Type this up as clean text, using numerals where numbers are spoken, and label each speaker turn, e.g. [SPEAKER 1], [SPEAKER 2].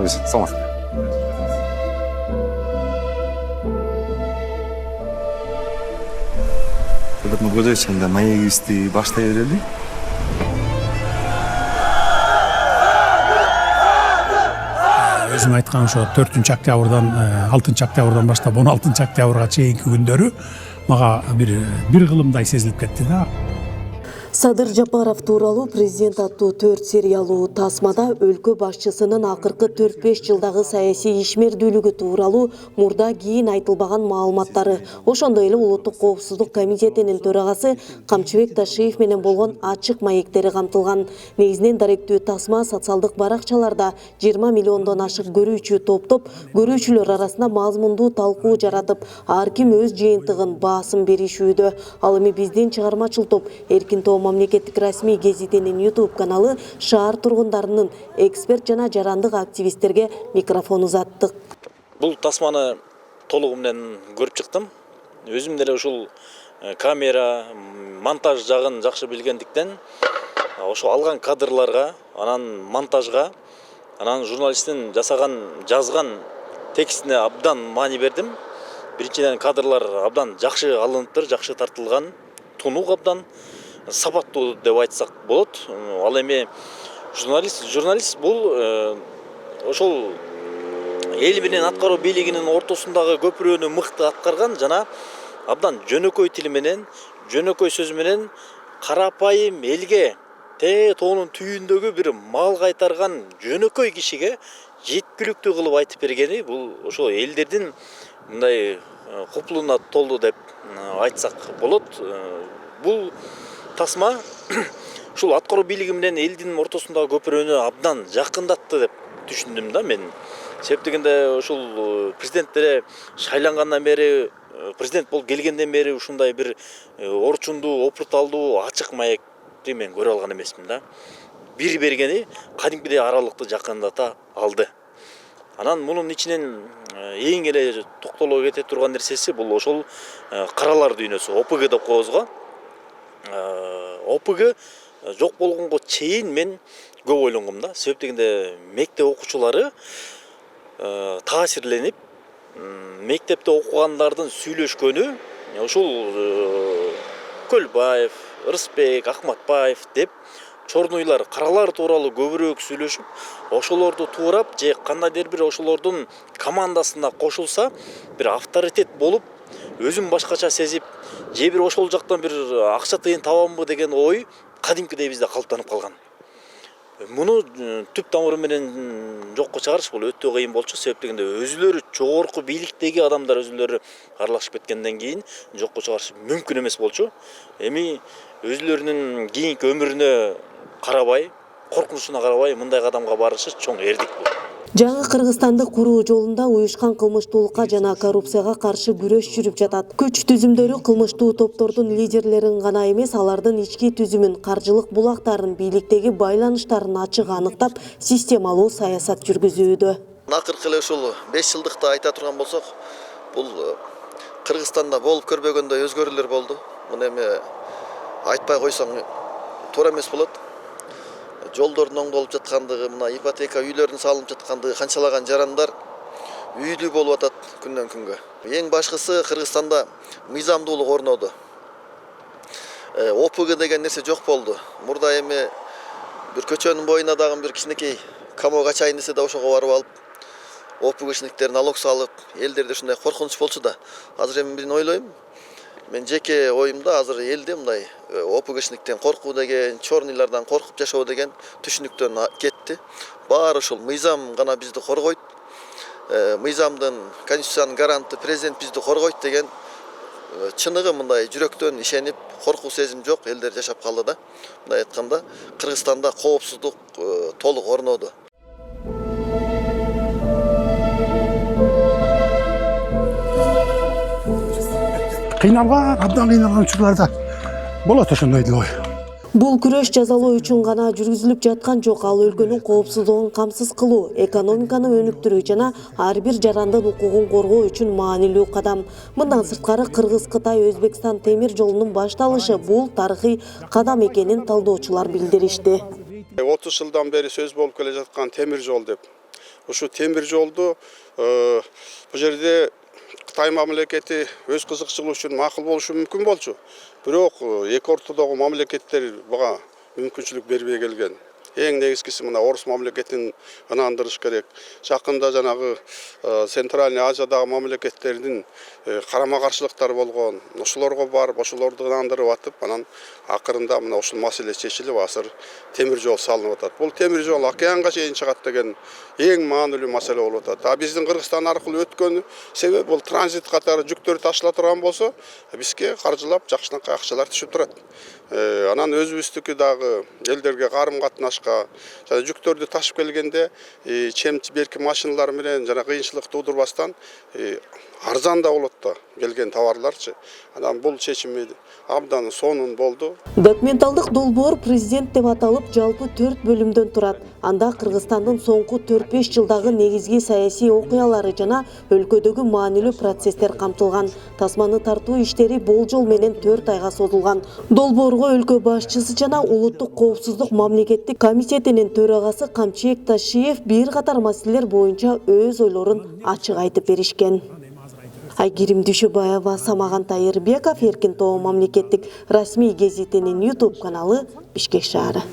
[SPEAKER 1] берсин. Саламат. Кадырны бөлөчүндө маегибизди баштай берели.
[SPEAKER 2] Өзүң айткан ошо 4-октябрдан 6-октябрдан баштап 16-октябрга чейинки күндөрү мага бир кылымдай сезилип кетти да.
[SPEAKER 3] Садыр Жапаров тууралуу президент аттуу 4 сериялуу тасмада өлкө башчысынын акыркы 4-5 жылдагы саясий ишмердүүлүгү тууралуу мурда кийин айтылбаган маалыматтары, ошондой эле Улуттук коопсуздук комитетинин төрагасы Камчыбек Ташиев менен болгон ачык маектери камтылган. Негизинен даректүү тасма социалдык баракчаларда 20 миллиондон ашык көрүүчү топтоп, көрүүчүлөр арасында мазмундуу талкуу жаратып, ар ким өз жыйынтыгын баасын беришүүдө. Ал эми биздин чыгармачыл топ Эркин мамлекеттик расмий гезитинин YouTube каналы шаар тургундарынын эксперт жана жарандык активисттерге микрофон узаттык.
[SPEAKER 4] Бул тасманы толугу менен көрүп чыктым. Өзүм деле ушул камера, монтаж жагын жакшы билгендиктен, ошо алган кадрларга, анан монтажга, анан журналисттин жазган текстине абдан маани бердим. Биринчиден кадрлар абдан жакшы алыныптыр, жакшы тартылган, тунук абдан сапаттуу деп айтсак болот. Ал эми журналист бул ошол эл менен аткаруу бийлигинин ортосундагы көпүрөнү мыкты аткарган жана абдан жөнөкөй тил менен, жөнөкөй сөз менен карапайым элге тоонун түйүндөгү бир мал кайтарган жөнөкөй кишиге жеткиликтүү кылып айтып бергени бул ошо элдердин мындай купулуна толду деп айтсак болот. Бул тасма ушул аткаруу бийлиги менен элдин ортосундагы көпүрөнү абдан жакындатты деп түшүндүм да мен. Себеп дегенде ушул президент деле шайлангандан бери, президент болуп келгенден бери ушундай бир орчундуу, опурталдуу, ачык маекти мен көрө алган эмесмин да. Бир бергени кадимкидей аралыкты жакындата алды. Анан мунун ичинен эң эле токтоло кете турган нерсеси бул ошол каралар дүйнөсү, ОПГ деп коебуз го. ОПГ жок болгонго чейин мен көп ойлонгом да. Себеп дегенде мектеп окуучулары таасирленип, мектепте окугандардын сүйлөшкөнү ушул Көлбаев, Рысбек, Акматбаев деп чорнуйлар, каралар тууралуу көбүрөөк сүйлөшүп, ошолорду туурап же кандайдыр бир ошолордун командасына кошулса, бир авторитет болуп, өзүн башкача сезип, же бир ошол жактан бир акча тыйын табамбы деген ой кадимкидей бизде калыптанып калган. Муну түп тамыры менен жокко чыгарыш бул өтө кыйын болчу. Себеп дегенде өзүлөрү жогорку бийликтеги адамдар өзүлөрү аралашып кеткенден кийин жокко чыгарыш мүмкүн эмес болчу. Эми өзүлөрүнүн кийинки өмүрүнө карабай, коркунучуна карабай мындай кадамга барышы чоң эрдик бул.
[SPEAKER 3] Жаңы Кыргызстанды куруу жолунда уюшкан кылмыштуулукка жана коррупцияга каршы күрөш жүрүп жатат. Күч түзүмдөрү кылмыштуу топтордун лидерлерин гана эмес, алардын ички түзүмүн, каржылык булактарын, бийликтеги байланыштарын ачык аныктап, системалуу саясат жүргүзүүдө.
[SPEAKER 5] Акыркы эле ушул 5 жылдыкта айта турган болсок, бул Кыргызстанда болуп көрбөгөндөй өзгөрүүлөр болду. Муну эми айтпай койсоң туура эмес болот. Жолдордун оңдолуп жаткандыгы, мына ипотека үйлөрдүн салынып жаткандыгы, канчалаган жарандар үйлүү болуп атат күндөн күнгө. Эң башкысы Кыргызстанда мыйзамдуулук орноду. ОПГ деген нерсе жок болду. Мурда эми бир көчөнүн боюна дагы бир кичинекей камок ачайын десе да ошого барып алып, ОПГшниктер налог салып, элдерде ушундай коркунуч болчу да. Азыр эми мен ойлойм, мен жеке оюмда азыр элде мындай ОПГшниктен коркуу деген, чорныйлардан коркуп жашоо деген түшүнүктөн кетти. Баары ушул мыйзам гана бизди коргойт. Мыйзамдын, конституциянын гаранты президент бизди коргойт деген чыныгы мындай жүрөктөн ишенип, коркуу сезим жок элдер жашап калды да. Мындай айтканда, Кыргызстанда коопсуздук толук орноду.
[SPEAKER 2] Кыйналган, абдан кыйналган учурларда болот ошондой деле ой.
[SPEAKER 3] Бул күрөш жазалоо үчүн гана жүргүзүлүп жаткан жок, ал өлкөнүн коопсуздугун камсыз кылуу, экономиканы өнүктүрүү жана ар бир жарандын укугун коргоо үчүн маанилүү кадам. Мындан сырткары Кыргыз-Кытай-Өзбекстан темир жолунун башталышы бул тарыхый кадам экенин талдоочулар билдиришти.
[SPEAKER 6] 30 жылдан бери сөз болуп келе жаткан темир жол деп ушу темир жолду бул жерде Кытай мамлекети өз кызыкчылыгы үчүн макул болушу мүмкүн болчу. Бирок эки ортодогу мамлекеттер буга мүмкүнчүлүк бербей келген. Эң негизгиси мына Орус мамлекетин ынандырыш керек. Жакында жанагы Центральный Азиядагы мамлекеттердин карама-каршылыктары болгон. Ошолорго барып, ошолорду ынандырып атып, анан акырында мына ушул маселе чечилип, азыр темир жол салынып атат. Бул темир жол океанга чейин чыгат деген эң маанилүү маселе болуп атат. А биздин Кыргызстан аркылуу өткөн себеби бул транзит катары жүктөр ташыла турган болсо, бизге каржылап жакшынакай акчалар түшүп турат. Анан өзүбүздүкү дагы элдерге карым-катнашка, жана жүктөрдү ташып келгенде берки машиналар менен жана кыйынчылык туудурбастан арзан да болот да келген товарларчы. Анан бул чечими абдан сонун болду.
[SPEAKER 3] Документалдык долбоор президент деп аталып, жалпы 4 бөлүмдөн турат. Анда Кыргызстандын соңку 4-5 жылдагы негизги саясий окуялары жана өлкөдөгү маанилүү процесстер камтылган. Тасманы тартуу иштери болжол менен 4 айга созулган. Долбоорго өлкө башчысы жана Улуттук коопсуздук мамлекеттик комитетинин төрагасы Камчыек Ташиев бир катар маселелер боюнча өз ойлорун ачык айтып беришкен. Айгерим Дүйшөбаева, Самаган Тайырбеков, Эркин Тоо мамлекеттик расмий гезитинин YouTube каналы, Бишкек шаары.